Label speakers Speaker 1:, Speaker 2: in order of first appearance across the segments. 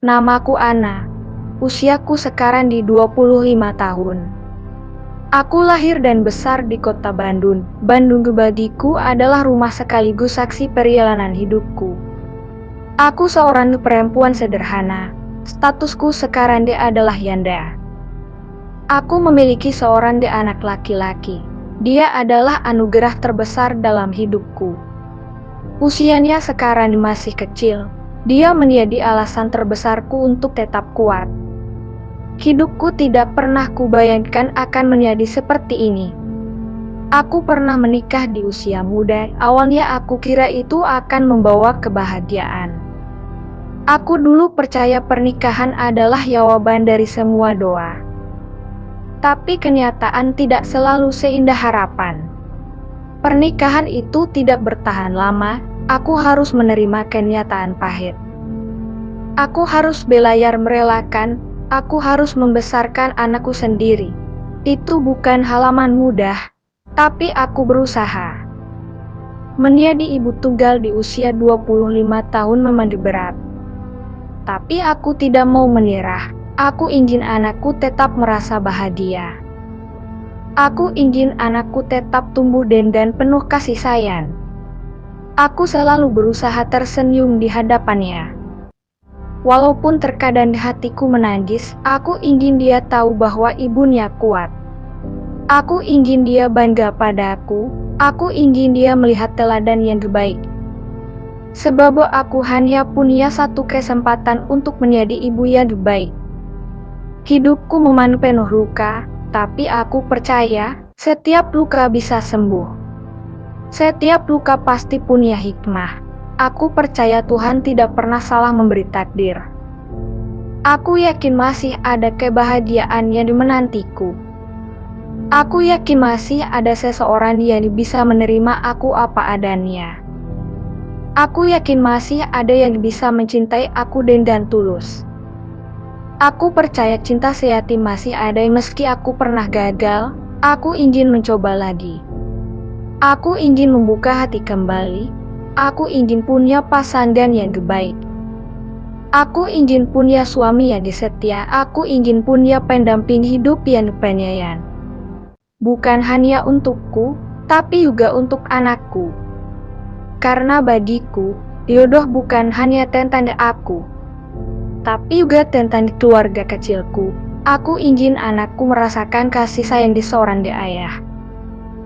Speaker 1: Namaku Ana. Usiaku sekarang di 25 tahun. Aku lahir dan besar di kota Bandung. Bandung bagiku adalah rumah sekaligus saksi perjalanan hidupku. Aku seorang perempuan sederhana. Statusku sekarang adalah janda. Aku memiliki seorang anak laki-laki. Dia adalah anugerah terbesar dalam hidupku. Usianya sekarang masih kecil. Dia menjadi alasan terbesarku untuk tetap kuat. Hidupku tidak pernah kubayangkan akan menjadi seperti ini. Aku pernah menikah di usia muda. Awalnya aku kira itu akan membawa kebahagiaan. Aku dulu percaya pernikahan adalah jawaban dari semua doa. Tapi kenyataan tidak selalu seindah harapan. Pernikahan itu tidak bertahan lama. Aku harus menerima kenyataan pahit. Aku harus belajar merelakan. Aku harus membesarkan anakku sendiri. Itu bukan halaman mudah, tapi aku berusaha. Menjadi ibu tunggal di usia 25 tahun memang berat. Tapi aku tidak mau menyerah. Aku ingin anakku tetap merasa bahagia. Aku ingin anakku tetap tumbuh dan penuh kasih sayang. Aku selalu berusaha tersenyum di hadapannya. Walaupun terkadang hatiku menangis, aku ingin dia tahu bahwa ibunya kuat. Aku ingin dia bangga padaku. Aku ingin dia melihat teladan yang baik. Sebab aku hanya punya satu kesempatan untuk menjadi ibu yang baik. Hidupku memang penuh luka, tapi aku percaya setiap luka bisa sembuh. Setiap luka pasti punya hikmah. Aku percaya Tuhan tidak pernah salah memberi takdir. Aku yakin masih ada kebahagiaan yang menantiku. Aku yakin masih ada seseorang yang bisa menerima aku apa adanya. Aku yakin masih ada yang bisa mencintai aku dengan tulus. Aku percaya cinta sejati masih ada meski aku pernah gagal. Aku ingin mencoba lagi. Aku ingin membuka hati kembali. Aku ingin punya pasangan yang baik. Aku ingin punya suami yang setia. Aku ingin punya pendamping hidup yang penyayang. Bukan hanya untukku, tapi juga untuk anakku. Karena bagiku, jodoh bukan hanya tentang aku, tapi juga tentang keluarga kecilku. Aku ingin anakku merasakan kasih sayang di seorang ayah.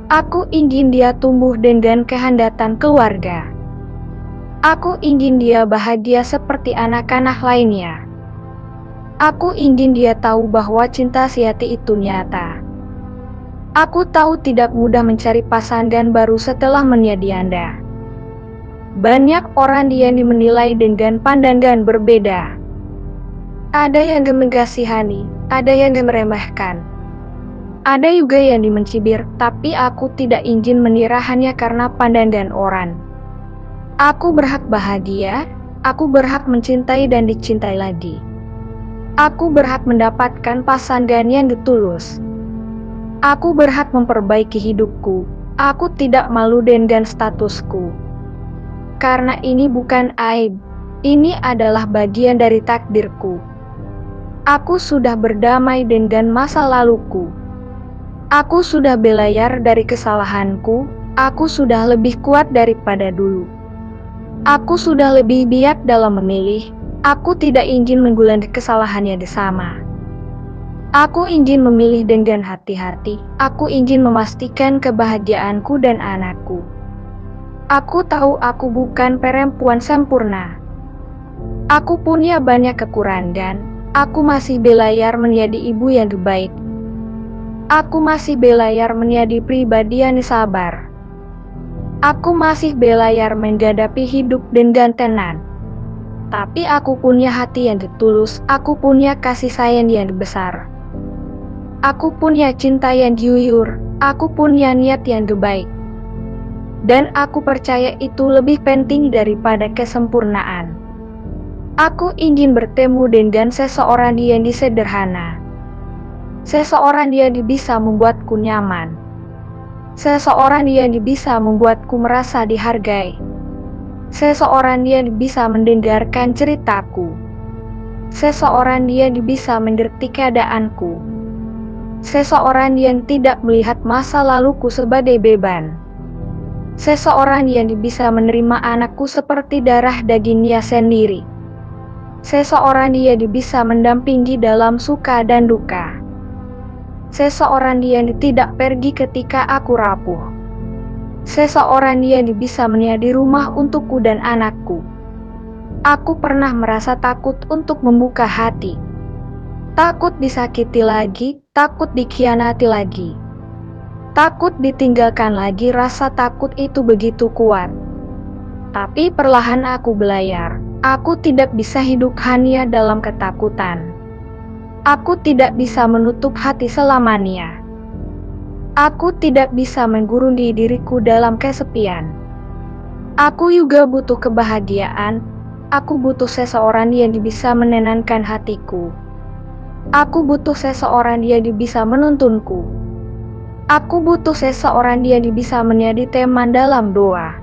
Speaker 1: Aku ingin dia tumbuh dengan kehendatan keluarga. Aku ingin dia bahagia seperti anak-anak lainnya. Aku ingin dia tahu bahwa cinta sejati itu nyata. Aku tahu tidak mudah mencari pasangan baru setelah menjadi janda. Banyak orang yang menilai dengan pandangan berbeda. Ada yang mengasihani, ada yang meremehkan. Ada juga yang mencibir, tapi aku tidak ingin menyerah hanya karena pandangan orang. Aku berhak bahagia, aku berhak mencintai dan dicintai lagi. Aku berhak mendapatkan pasangan yang tulus. Aku berhak memperbaiki hidupku. Aku tidak malu dengan statusku. Karena ini bukan aib, ini adalah bagian dari takdirku. Aku sudah berdamai dengan masa laluku. Aku sudah belajar dari kesalahanku. Aku sudah lebih kuat daripada dulu. Aku sudah lebih bijak dalam memilih. Aku tidak ingin mengulangi kesalahan yang sama. Aku ingin memilih dengan hati-hati. Aku ingin memastikan kebahagiaanku dan anakku. Aku tahu aku bukan perempuan sempurna. Aku punya banyak kekurangan. Aku masih belajar menjadi ibu yang baik. Aku masih belajar menjadi pribadi yang sabar. Aku masih belajar menghadapi hidup dengan tenang. Tapi aku punya hati yang tulus. Aku punya kasih sayang yang besar. Aku punya cinta yang jujur. Aku punya niat yang baik. Dan aku percaya itu lebih penting daripada kesempurnaan. Aku ingin bertemu dengan seseorang yang sederhana. Seseorang yang bisa membuatku nyaman. Seseorang yang bisa membuatku merasa dihargai. Seseorang yang bisa mendengarkan ceritaku. Seseorang yang bisa mengerti keadaanku. Seseorang yang tidak melihat masa laluku sebagai beban. Seseorang yang bisa menerima anakku seperti darah dagingnya sendiri. Seseorang yang bisa mendampingi dalam suka dan duka. Seseorang yang tidak pergi ketika aku rapuh. Seseorang yang bisa menjadi rumah untukku dan anakku. Aku pernah merasa takut untuk membuka hati. Takut disakiti lagi, takut dikhianati lagi. Takut ditinggalkan lagi, rasa takut itu begitu kuat. Tapi perlahan aku belajar, aku tidak bisa hidup hanya dalam ketakutan. Aku tidak bisa menutup hati selamanya. Aku tidak bisa menggurui diriku dalam kesepian. Aku juga butuh kebahagiaan, aku butuh seseorang yang bisa menenangkan hatiku. Aku butuh seseorang yang bisa menuntunku. Aku butuh seseorang yang bisa menjadi teman dalam doa.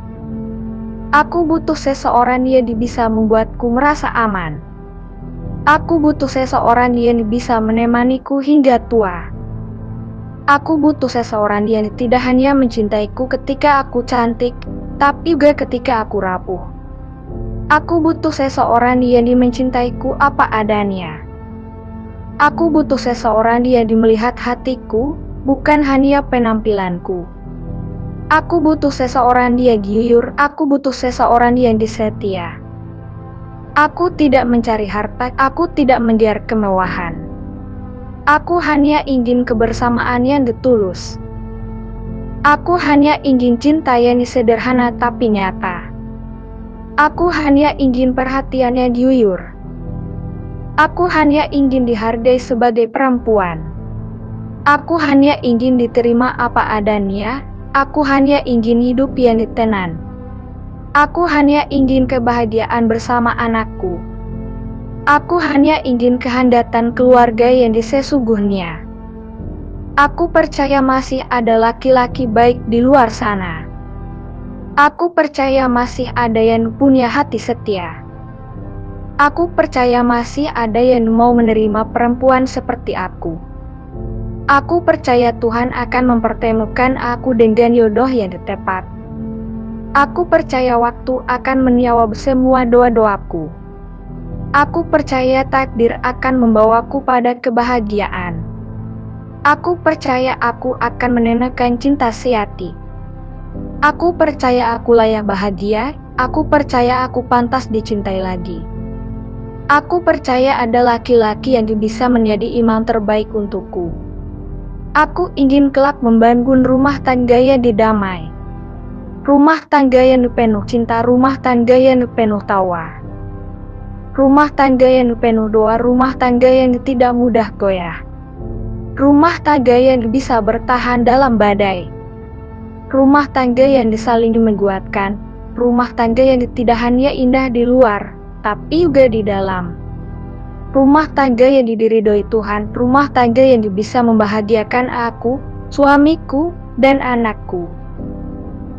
Speaker 1: Aku butuh seseorang yang bisa membuatku merasa aman. Aku butuh seseorang yang bisa menemaniku hingga tua. Aku butuh seseorang yang tidak hanya mencintaiku ketika aku cantik, tapi juga ketika aku rapuh. Aku butuh seseorang yang mencintaiku apa adanya. Aku butuh seseorang yang melihat hatiku, bukan hanya penampilanku. Aku butuh seseorang yang jujur, aku butuh seseorang yang setia. Aku tidak mencari harta, aku tidak mengejar kemewahan. Aku hanya ingin kebersamaan yang tulus. Aku hanya ingin cinta yang sederhana tapi nyata. Aku hanya ingin perhatian yang jujur. Aku hanya ingin dihargai sebagai perempuan. Aku hanya ingin diterima apa adanya, aku hanya ingin hidup yang tenang. Aku hanya ingin kebahagiaan bersama anakku. Aku hanya ingin kehandatan keluarga yang sesungguhnya. Aku percaya masih ada laki-laki baik di luar sana. Aku percaya masih ada yang punya hati setia. Aku percaya masih ada yang mau menerima perempuan seperti aku. Aku percaya Tuhan akan mempertemukan aku dengan jodoh yang tepat. Aku percaya waktu akan menjawab semua doa-doaku. Aku percaya takdir akan membawaku pada kebahagiaan. Aku percaya aku akan menenangkan cinta sejati. Aku percaya aku layak bahagia, aku percaya aku pantas dicintai lagi. Aku percaya ada laki-laki yang bisa menjadi imam terbaik untukku. Aku ingin kelak membangun rumah tangga yang damai. Rumah tangga yang penuh cinta, rumah tangga yang penuh tawa. Rumah tangga yang penuh doa, rumah tangga yang tidak mudah goyah. Rumah tangga yang bisa bertahan dalam badai. Rumah tangga yang saling menguatkan. Rumah tangga yang tidak hanya indah di luar, tapi juga di dalam. Rumah tangga yang diridhoi Tuhan, rumah tangga yang bisa membahagiakan aku, suamiku, dan anakku.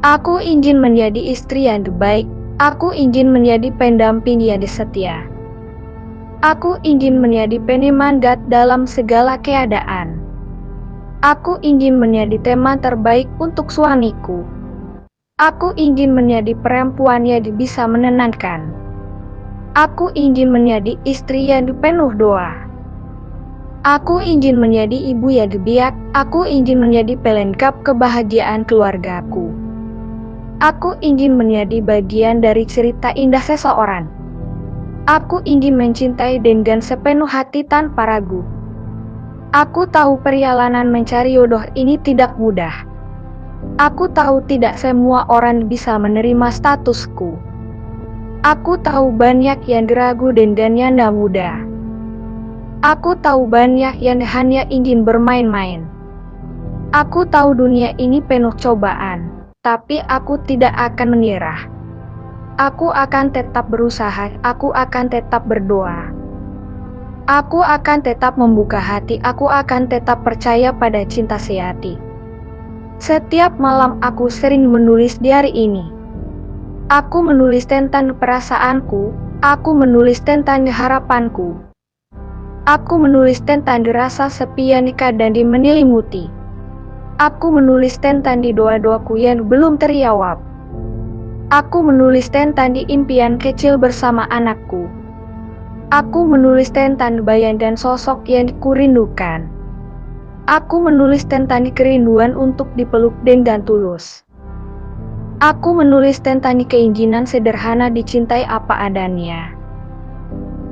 Speaker 1: Aku ingin menjadi istri yang baik, aku ingin menjadi pendamping yang setia. Aku ingin menjadi penyemangat dalam segala keadaan. Aku ingin menjadi teman terbaik untuk suamiku. Aku ingin menjadi perempuan yang bisa menenangkan. Aku ingin menjadi istri yang penuh doa. Aku ingin menjadi ibu yang biak, aku ingin menjadi pelengkap kebahagiaan keluargaku. Aku ingin menjadi bagian dari cerita indah seseorang. Aku ingin mencintai dengan sepenuh hati tanpa ragu. Aku tahu perjalanan mencari jodoh ini tidak mudah. Aku tahu tidak semua orang bisa menerima statusku. Aku tahu banyak yang ragu dengan yang tidak mudah. Aku tahu banyak yang hanya ingin bermain-main. Aku tahu dunia ini penuh cobaan, tapi aku tidak akan menyerah. Aku akan tetap berusaha, aku akan tetap berdoa. Aku akan tetap membuka hati, aku akan tetap percaya pada cinta sejati. Setiap malam aku sering menulis di hari ini. Aku menulis tentang perasaanku, aku menulis tentang harapanku. Aku menulis tentang rasa sepi yang kadang menyelimuti. Aku menulis tentang doa-doaku yang belum terjawab. Aku menulis tentang impian kecil bersama anakku. Aku menulis tentang bayang dan sosok yang kurindukan. Aku menulis tentang kerinduan untuk dipeluk dengan tulus. Aku menulis tentang keinginan sederhana dicintai apa adanya.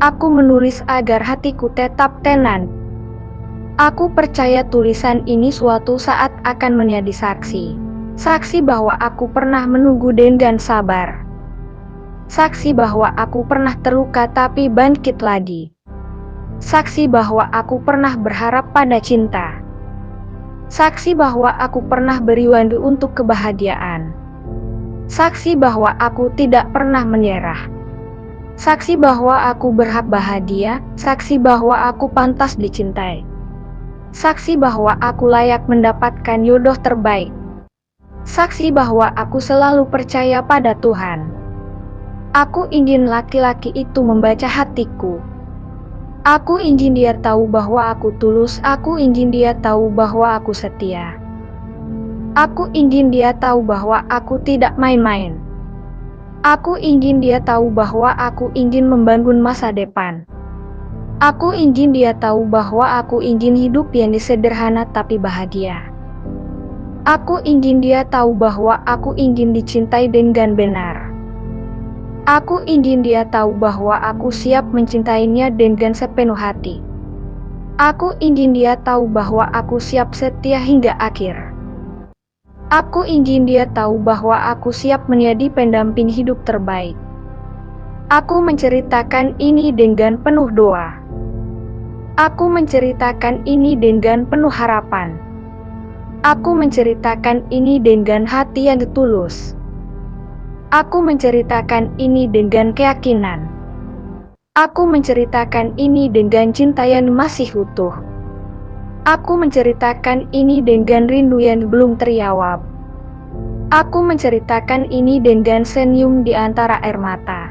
Speaker 1: Aku menulis agar hatiku tetap tenang. Aku percaya tulisan ini suatu saat akan menjadi saksi. Saksi bahwa aku pernah menunggu dengan sabar. Saksi bahwa aku pernah terluka tapi bangkit lagi. Saksi bahwa aku pernah berharap pada cinta. Saksi bahwa aku pernah beriwandu untuk kebahagiaan. Saksi bahwa aku tidak pernah menyerah. Saksi bahwa aku berhak bahagia, saksi bahwa aku pantas dicintai. Saksi bahwa aku layak mendapatkan jodoh terbaik. Saksi bahwa aku selalu percaya pada Tuhan. Aku ingin laki-laki itu membaca hatiku. Aku ingin dia tahu bahwa aku tulus, aku ingin dia tahu bahwa aku setia. Aku ingin dia tahu bahwa aku tidak main-main. Aku ingin dia tahu bahwa aku ingin membangun masa depan. Aku ingin dia tahu bahwa aku ingin hidup yang sederhana tapi bahagia. Aku ingin dia tahu bahwa aku ingin dicintai dengan benar. Aku ingin dia tahu bahwa aku siap mencintainya dengan sepenuh hati. Aku ingin dia tahu bahwa aku siap setia hingga akhir. Aku ingin dia tahu bahwa aku siap menjadi pendamping hidup terbaik. Aku menceritakan ini dengan penuh doa. Aku menceritakan ini dengan penuh harapan. Aku menceritakan ini dengan hati yang tulus. Aku menceritakan ini dengan keyakinan. Aku menceritakan ini dengan cinta yang masih utuh. Aku menceritakan ini dengan rindu yang belum terjawab. Aku menceritakan ini dengan senyum di antara air mata.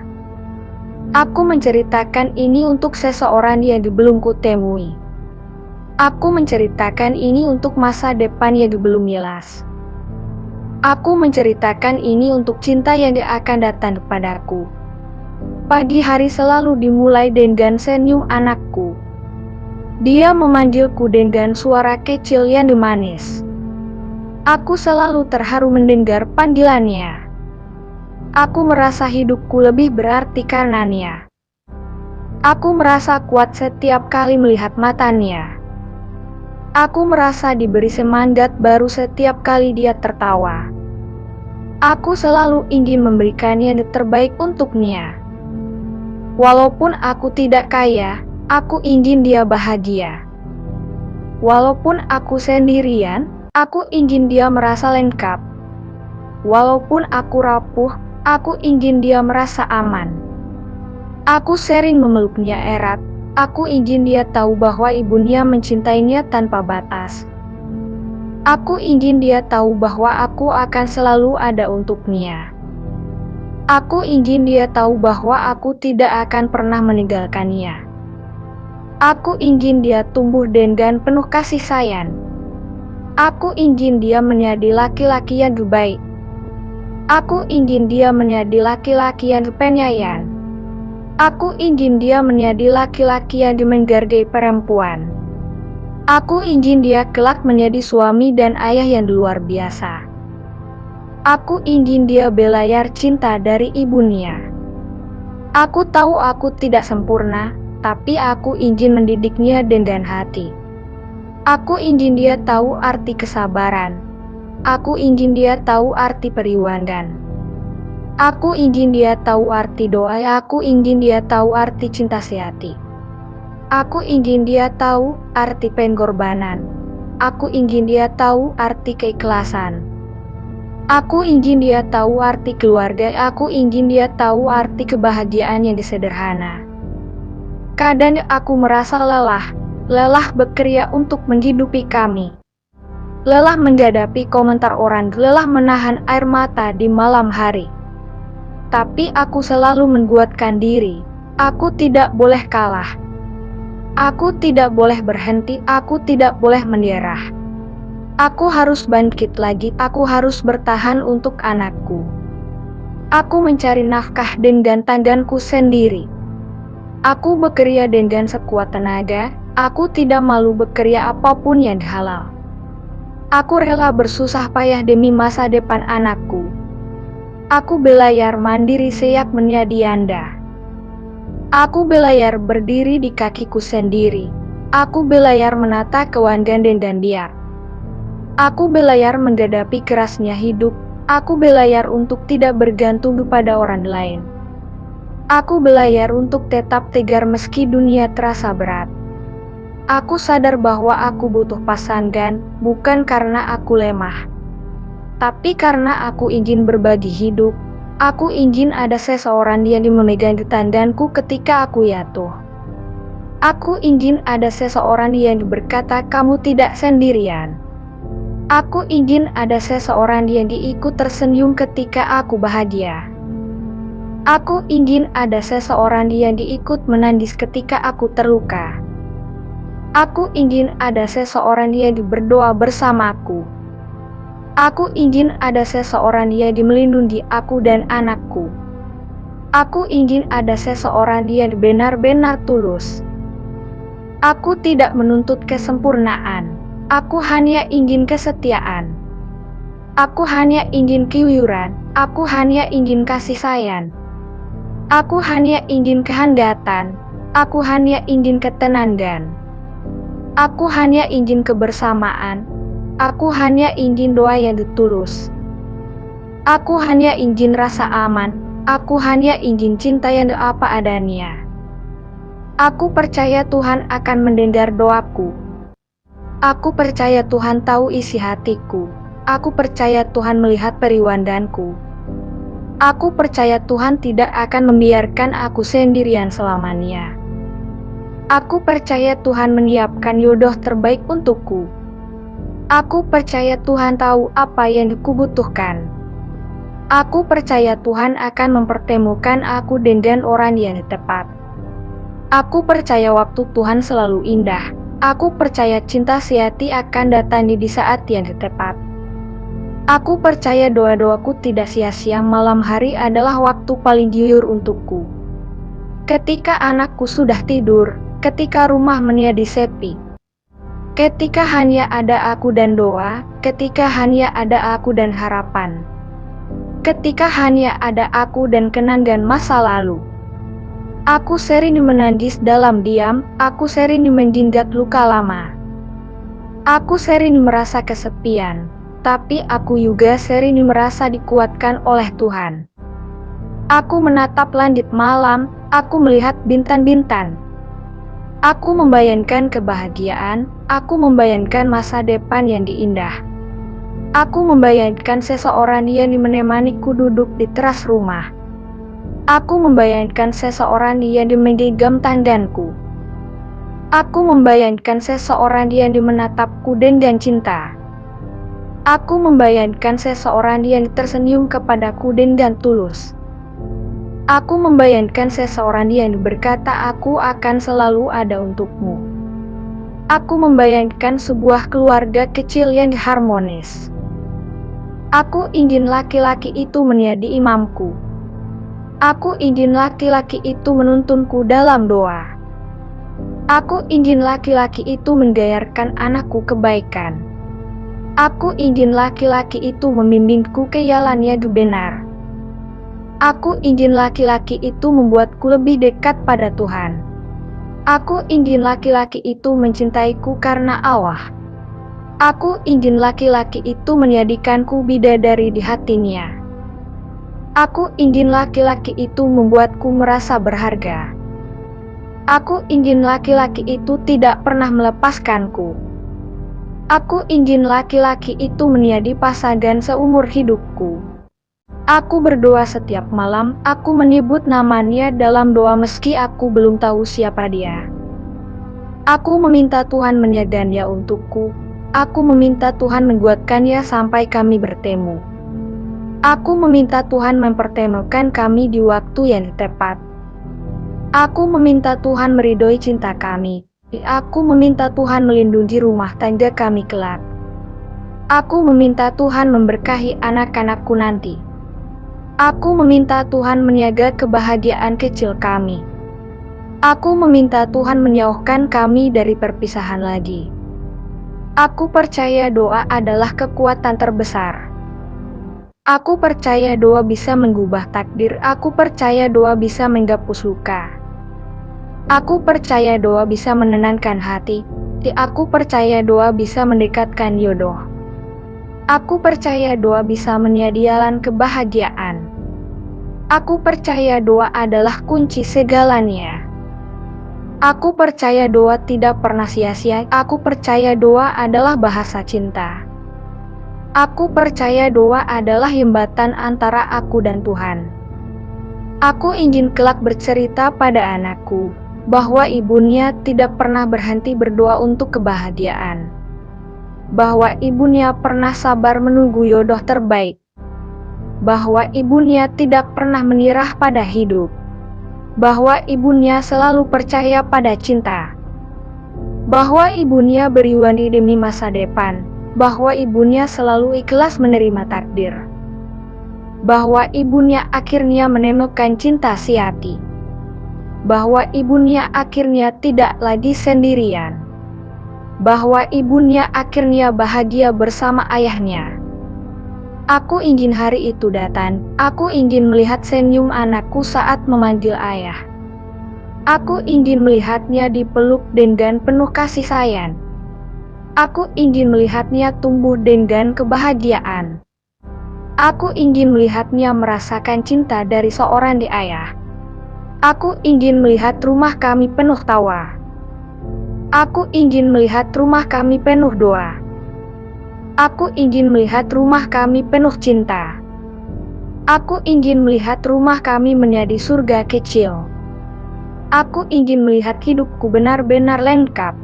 Speaker 1: Aku menceritakan ini untuk seseorang yang belum kutemui. Aku menceritakan ini untuk masa depan yang belum jelas. Aku menceritakan ini untuk cinta yang akan datang kepadaku. Pagi hari selalu dimulai dengan senyum anakku. Dia memanggilku dengan suara kecil yang manis. Aku selalu terharu mendengar panggilannya. Aku merasa hidupku lebih berarti karenanya. Aku merasa kuat setiap kali melihat matanya. Aku merasa diberi semangat baru setiap kali dia tertawa. Aku selalu ingin memberikan yang terbaik untuknya. Walaupun aku tidak kaya, aku ingin dia bahagia. Walaupun aku sendirian, aku ingin dia merasa lengkap. Walaupun aku rapuh, aku ingin dia merasa aman. Aku sering memeluknya erat. Aku ingin dia tahu bahwa ibunya mencintainya tanpa batas. Aku ingin dia tahu bahwa aku akan selalu ada untuknya. Aku ingin dia tahu bahwa aku tidak akan pernah meninggalkannya. Aku ingin dia tumbuh dengan penuh kasih sayang. Aku ingin dia menjadi laki-laki yang baik. Aku ingin dia menjadi laki-laki yang penyayang. Aku ingin dia menjadi laki-laki yang menghargai perempuan. Aku ingin dia kelak menjadi suami dan ayah yang luar biasa. Aku ingin dia belajar cinta dari ibunya. Aku tahu aku tidak sempurna, tapi aku ingin mendidiknya dengan hati. Aku ingin dia tahu arti kesabaran. Aku ingin dia tahu arti periwangan. Aku ingin dia tahu arti doa. Aku ingin dia tahu arti cinta sejati. Aku ingin dia tahu arti pengorbanan. Aku ingin dia tahu arti keikhlasan. Aku ingin dia tahu arti keluarga. Aku ingin dia tahu arti kebahagiaan yang sederhana. Kadang aku merasa lelah bekerja untuk menghidupi kami. Lelah menghadapi komentar orang, lelah menahan air mata di malam hari. Tapi aku selalu menguatkan diri. Aku tidak boleh kalah. Aku tidak boleh berhenti, aku tidak boleh menyerah. Aku harus bangkit lagi, aku harus bertahan untuk anakku. Aku mencari nafkah dengan tanganku sendiri. Aku bekerja dengan sekuat tenaga, aku tidak malu bekerja apapun yang halal. Aku rela bersusah payah demi masa depan anakku. Aku belayar mandiri sejak menjadi janda. Aku belayar berdiri di kakiku sendiri. Aku belayar menata keuangan dan dia. Aku belayar menghadapi kerasnya hidup. Aku belayar untuk tidak bergantung pada orang lain. Aku belayar untuk tetap tegar meski dunia terasa berat. Aku sadar bahwa aku butuh pasangan, bukan karena aku lemah, tapi karena aku ingin berbagi hidup. Aku ingin ada seseorang yang memegang tanganku ketika aku jatuh. Aku ingin ada seseorang yang berkata kamu tidak sendirian. Aku ingin ada seseorang yang ikut tersenyum ketika aku bahagia. Aku ingin ada seseorang yang ikut menangis ketika aku terluka. Aku ingin ada seseorang yang berdoa bersamaku. Aku ingin ada seseorang yang melindungi aku dan anakku. Aku ingin ada seseorang yang benar-benar tulus. Aku tidak menuntut kesempurnaan. Aku hanya ingin kesetiaan. Aku hanya ingin kejujur. Aku hanya ingin kasih sayang. Aku hanya ingin kehangatan. Aku hanya ingin ketenangan. Aku hanya ingin kebersamaan. Aku hanya ingin doa yang tulus. Aku hanya ingin rasa aman. Aku hanya ingin cinta yang apa adanya. Aku percaya Tuhan akan mendengar doaku. Aku percaya Tuhan tahu isi hatiku. Aku percaya Tuhan melihat periwandanku. Aku percaya Tuhan tidak akan membiarkan aku sendirian selamanya. Aku percaya Tuhan menyiapkan jodoh terbaik untukku. Aku percaya Tuhan tahu apa yang kubutuhkan. Aku percaya Tuhan akan mempertemukan aku dengan orang yang tepat. Aku percaya waktu Tuhan selalu indah. Aku percaya cinta sejati akan datang di saat yang tepat. Aku percaya doa-doaku tidak sia-sia. Malam hari adalah waktu paling jujur untukku. Ketika anakku sudah tidur, ketika rumah menjadi sepi, ketika hanya ada aku dan doa, ketika hanya ada aku dan harapan, ketika hanya ada aku dan kenangan masa lalu. Aku sering menangis dalam diam, aku sering menjinjat luka lama. Aku sering merasa kesepian, tapi aku juga sering merasa dikuatkan oleh Tuhan. Aku menatap langit malam, aku melihat bintang-bintang. Aku membayangkan kebahagiaan, aku membayangkan masa depan yang indah. Aku membayangkan seseorang yang menemaniku duduk di teras rumah. Aku membayangkan seseorang yang memegang tanganku. Aku membayangkan seseorang yang menatapku dengan cinta. Aku membayangkan seseorang yang tersenyum kepadaku dengan tulus. Aku membayangkan seseorang yang berkata aku akan selalu ada untukmu. Aku membayangkan sebuah keluarga kecil yang harmonis. Aku ingin laki-laki itu menjadi imamku. Aku ingin laki-laki itu menuntunku dalam doa. Aku ingin laki-laki itu menggayarkan anakku kebaikan. Aku ingin laki-laki itu membimbingku ke jalan yang benar. Aku ingin laki-laki itu membuatku lebih dekat pada Tuhan. Aku ingin laki-laki itu mencintaiku karena Allah. Aku ingin laki-laki itu menjadikanku bidadari di hatinya. Aku ingin laki-laki itu membuatku merasa berharga. Aku ingin laki-laki itu tidak pernah melepaskanku. Aku ingin laki-laki itu menjadi pasangan seumur hidupku. Aku berdoa setiap malam, aku menyebut namanya dalam doa meski aku belum tahu siapa dia. Aku meminta Tuhan menjaganya untukku. Aku meminta Tuhan menguatkannya sampai kami bertemu. Aku meminta Tuhan mempertemukan kami di waktu yang tepat. Aku meminta Tuhan meridhoi cinta kami. Aku meminta Tuhan melindungi rumah tangga kami kelak. Aku meminta Tuhan memberkahi anak-anakku nanti. Aku meminta Tuhan menjaga kebahagiaan kecil kami. Aku meminta Tuhan menjauhkan kami dari perpisahan lagi. Aku percaya doa adalah kekuatan terbesar. Aku percaya doa bisa mengubah takdir. Aku percaya doa bisa menghapus luka. Aku percaya doa bisa menenangkan hati. Aku percaya doa bisa mendekatkan jodoh. Aku percaya doa bisa menyediakan kebahagiaan. Aku percaya doa adalah kunci segalanya. Aku percaya doa tidak pernah sia-sia. Aku percaya doa adalah bahasa cinta. Aku percaya doa adalah jembatan antara aku dan Tuhan. Aku ingin kelak bercerita pada anakku bahwa ibunya tidak pernah berhenti berdoa untuk kebahagiaan. Bahwa ibunya pernah sabar menunggu jodoh terbaik. Bahwa ibunya tidak pernah menyerah pada hidup. Bahwa ibunya selalu percaya pada cinta. Bahwa ibunya berjuang demi masa depan. Bahwa ibunya selalu ikhlas menerima takdir. Bahwa ibunya akhirnya menemukan cinta sejati. Bahwa ibunya akhirnya tidak lagi sendirian. Bahwa ibunya akhirnya bahagia bersama ayahnya. Aku ingin hari itu datang. Aku ingin melihat senyum anakku saat memanggil ayah. Aku ingin melihatnya dipeluk dengan penuh kasih sayang. Aku ingin melihatnya tumbuh dengan kebahagiaan. Aku ingin melihatnya merasakan cinta dari seorang ayah. Aku ingin melihat rumah kami penuh tawa. Aku ingin melihat rumah kami penuh doa. Aku ingin melihat rumah kami penuh cinta. Aku ingin melihat rumah kami menjadi surga kecil. Aku ingin melihat hidupku benar-benar lengkap.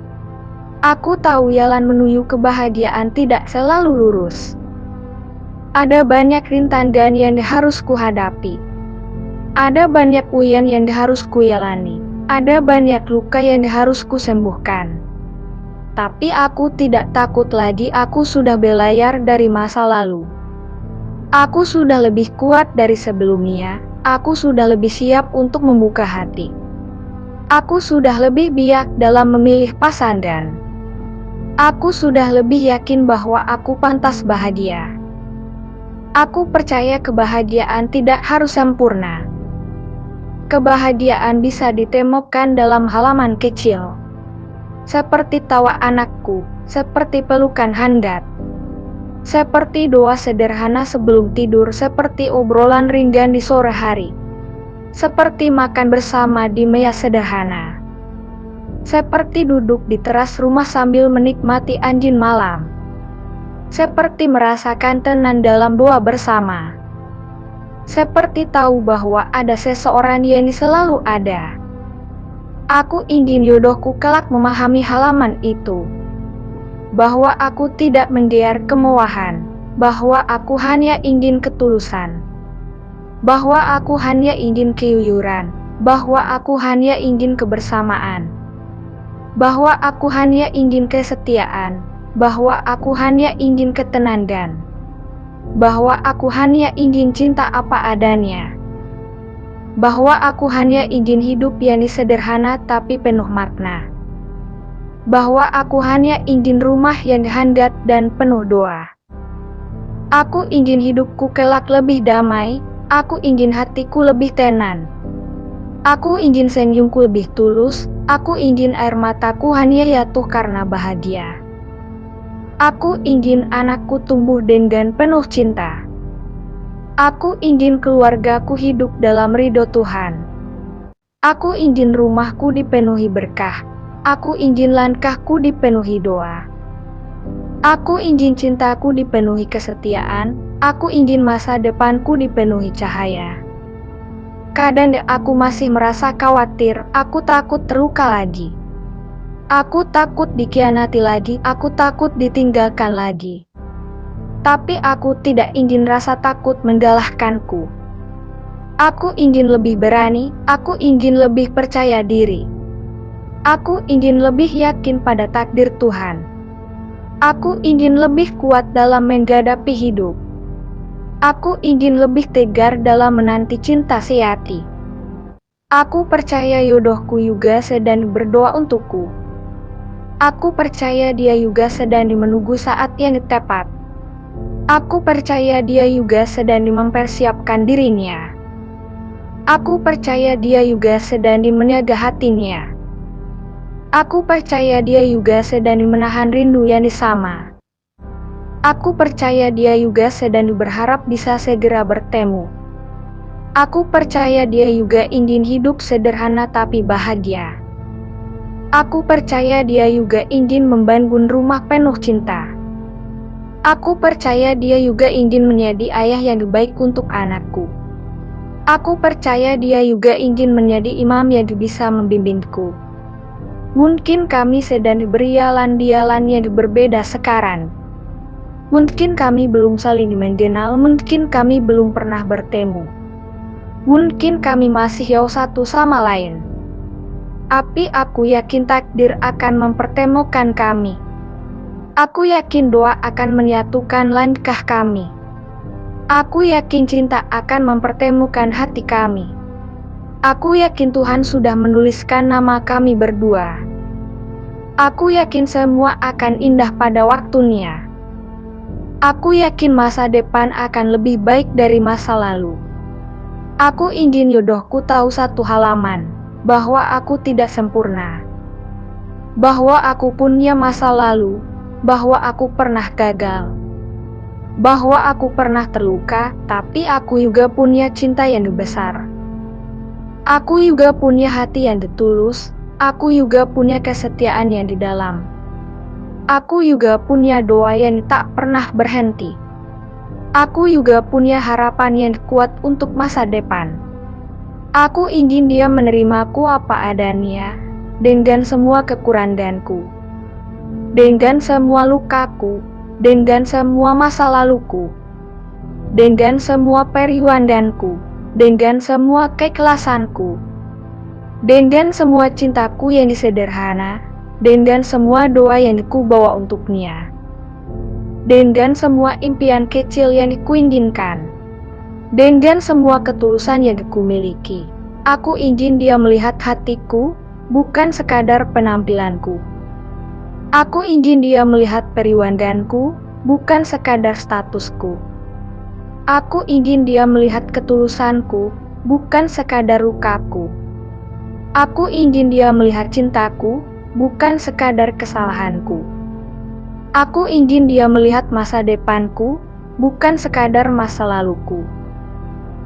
Speaker 1: Aku tahu jalan menuju kebahagiaan tidak selalu lurus. Ada banyak rintangan yang harus kuhadapi. Ada banyak ujian yang harus kujalani. Ada banyak luka yang harus kusembuhkan. Tapi aku tidak takut lagi. Aku sudah belajar dari masa lalu. Aku sudah lebih kuat dari sebelumnya. Aku sudah lebih siap untuk membuka hati. Aku sudah lebih bijak dalam memilih pasangan. Aku sudah lebih yakin bahwa aku pantas bahagia. Aku percaya kebahagiaan tidak harus sempurna. Kebahagiaan bisa ditemukan dalam halaman kecil. Seperti tawa anakku, seperti pelukan hangat. Seperti doa sederhana sebelum tidur, seperti obrolan ringan di sore hari. Seperti makan bersama di meja sederhana. Seperti duduk di teras rumah sambil menikmati angin malam. Seperti merasakan tenang dalam doa bersama. Seperti tahu bahwa ada seseorang yang selalu ada. Aku ingin jodohku kelak memahami halaman itu. Bahwa aku tidak menggear kemewahan. Bahwa aku hanya ingin ketulusan. Bahwa aku hanya ingin kejujuran. Bahwa aku hanya ingin kebersamaan. Bahwa aku hanya ingin kesetiaan. Bahwa aku hanya ingin ketenangan. Bahwa aku hanya ingin cinta apa adanya. Bahwa aku hanya ingin hidup yang sederhana tapi penuh makna. Bahwa aku hanya ingin rumah yang hangat dan penuh doa. Aku ingin hidupku kelak lebih damai. Aku ingin hatiku lebih tenang. Aku ingin senyumku lebih tulus. Aku ingin air mataku hanya jatuh karena bahagia. Aku ingin anakku tumbuh dengan penuh cinta. Aku ingin keluargaku hidup dalam ridho Tuhan. Aku ingin rumahku dipenuhi berkah. Aku ingin langkahku dipenuhi doa. Aku ingin cintaku dipenuhi kesetiaan. Aku ingin masa depanku dipenuhi cahaya. Kadang aku masih merasa khawatir. Aku takut terluka lagi. Aku takut dikhianati lagi. Aku takut ditinggalkan lagi. Tapi aku tidak ingin rasa takut menggalakkanku. Aku ingin lebih berani. Aku ingin lebih percaya diri. Aku ingin lebih yakin pada takdir Tuhan. Aku ingin lebih kuat dalam menghadapi hidup. Aku ingin lebih tegar dalam menanti cinta sejati. Aku percaya jodohku juga sedang berdoa untukku. Aku percaya dia juga sedang menunggu saat yang tepat. Aku percaya dia juga sedang mempersiapkan dirinya. Aku percaya dia juga sedang menjaga hatinya. Aku percaya dia juga sedang menahan rindu yang sama. Aku percaya dia juga sedang berharap bisa segera bertemu. Aku percaya dia juga ingin hidup sederhana tapi bahagia. Aku percaya dia juga ingin membangun rumah penuh cinta. Aku percaya dia juga ingin menjadi ayah yang baik untuk anakku. Aku percaya dia juga ingin menjadi imam yang bisa membimbingku. Mungkin kami sedang berjalan di jalan yang berbeda sekarang. Mungkin kami belum saling mengenal, mungkin kami belum pernah bertemu. Mungkin kami masih jauh satu sama lain. Tapi aku yakin takdir akan mempertemukan kami. Aku yakin doa akan menyatukan langkah kami. Aku yakin cinta akan mempertemukan hati kami. Aku yakin Tuhan sudah menuliskan nama kami berdua. Aku yakin semua akan indah pada waktunya. Aku yakin masa depan akan lebih baik dari masa lalu. Aku ingin jodohku tahu satu halaman, bahwa aku tidak sempurna. Bahwa aku punya masa lalu, bahwa aku pernah gagal. Bahwa aku pernah terluka, tapi aku juga punya cinta yang besar. Aku juga punya hati yang tulus, aku juga punya kesetiaan yang di dalam. Aku juga punya doa yang tak pernah berhenti. Aku juga punya harapan yang kuat untuk masa depan. Aku ingin dia menerimaku apa adanya, dengan semua kekuranganku, dengan semua lukaku, dengan semua masa laluku, dengan semua periwandanku, dengan semua keikhlasanku, dengan semua cintaku yang sederhana, dengan semua doa yang ku bawa untuknya, dengan semua impian kecil yang kuinginkan, dengan semua ketulusan yang ku miliki. Aku ingin dia melihat hatiku, bukan sekadar penampilanku. Aku ingin dia melihat periwandanku, bukan sekadar statusku. Aku ingin dia melihat ketulusanku, bukan sekadar lukaku. Aku ingin dia melihat cintaku, bukan sekadar kesalahanku. Aku ingin dia melihat masa depanku, bukan sekadar masa laluku.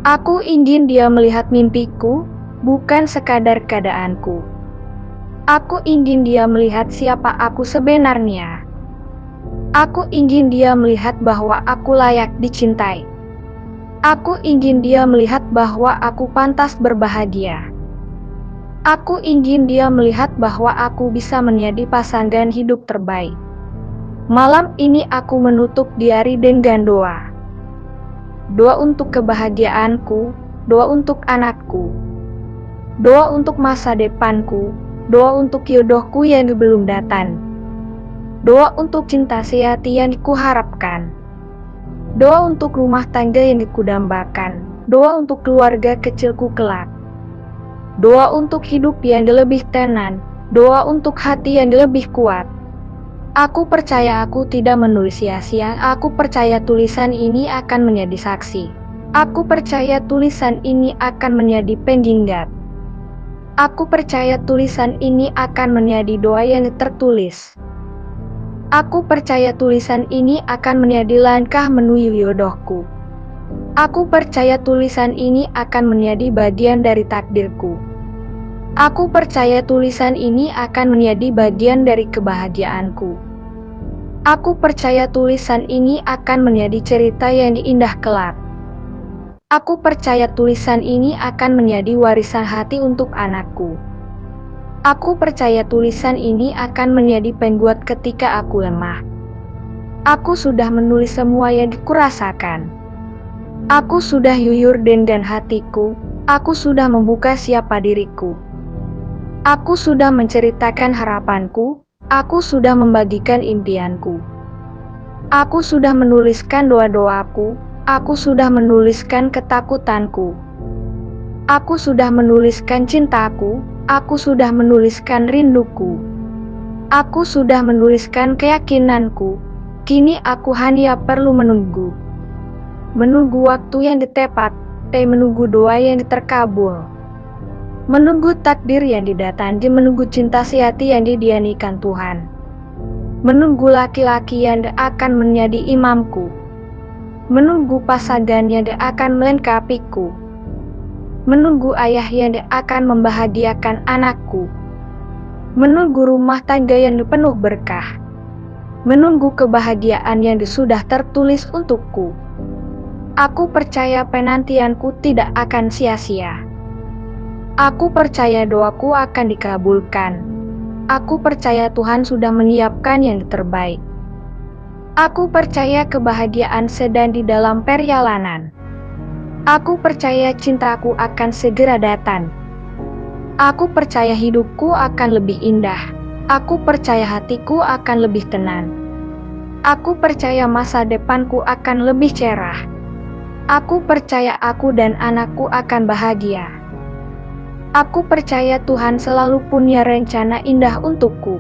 Speaker 1: Aku ingin dia melihat mimpiku, bukan sekadar keadaanku. Aku ingin dia melihat siapa aku sebenarnya. Aku ingin dia melihat bahwa aku layak dicintai. Aku ingin dia melihat bahwa aku pantas berbahagia. Aku ingin dia melihat bahwa aku bisa menjadi pasangan hidup terbaik. Malam ini aku menutup diari dengan doa. Doa untuk kebahagiaanku, doa untuk anakku, doa untuk masa depanku, doa untuk jodohku yang belum datang, doa untuk cinta sejati yang kuharapkan, doa untuk rumah tangga yang kudambakan, doa untuk keluarga kecilku kelak, doa untuk hidup yang lebih tenang, doa untuk hati yang lebih kuat. Aku percaya aku tidak menulis sia-sia, aku percaya tulisan ini akan menjadi saksi. Aku percaya tulisan ini akan menjadi pengingat. Aku percaya tulisan ini akan menjadi doa yang tertulis. Aku percaya tulisan ini akan menjadi langkah menuju jodohku. Aku percaya tulisan ini akan menjadi bagian dari takdirku. Aku percaya tulisan ini akan menjadi bagian dari kebahagiaanku. Aku percaya tulisan ini akan menjadi cerita yang indah kelak. Aku percaya tulisan ini akan menjadi warisan hati untuk anakku. Aku percaya tulisan ini akan menjadi penguat ketika aku lemah. Aku sudah menulis semua yang kurasakan. Aku sudah jujur dengan hatiku. Aku sudah membuka siapa diriku. Aku sudah menceritakan harapanku, aku sudah membagikan impianku. Aku sudah menuliskan doa-doaku, aku sudah menuliskan ketakutanku. Aku sudah menuliskan cintaku, aku sudah menuliskan rinduku. Aku sudah menuliskan keyakinanku, kini aku hanya perlu menunggu. Menunggu waktu yang tepat, menunggu doa yang terkabul. Menunggu takdir yang didatangi, menunggu cinta sejati yang didianikan Tuhan. Menunggu laki-laki yang akan menjadi imamku. Menunggu pasangan yang akan melengkapiku. Menunggu ayah yang akan membahagiakan anakku. Menunggu rumah tangga yang penuh berkah. Menunggu kebahagiaan yang sudah tertulis untukku. Aku percaya penantianku tidak akan sia-sia. Aku percaya doaku akan dikabulkan. Aku percaya Tuhan sudah menyiapkan yang terbaik. Aku percaya kebahagiaan sedang di dalam perjalanan. Aku percaya cintaku akan segera datang. Aku percaya hidupku akan lebih indah. Aku percaya hatiku akan lebih tenang. Aku percaya masa depanku akan lebih cerah. Aku percaya aku dan anakku akan bahagia. Aku percaya Tuhan selalu punya rencana indah untukku.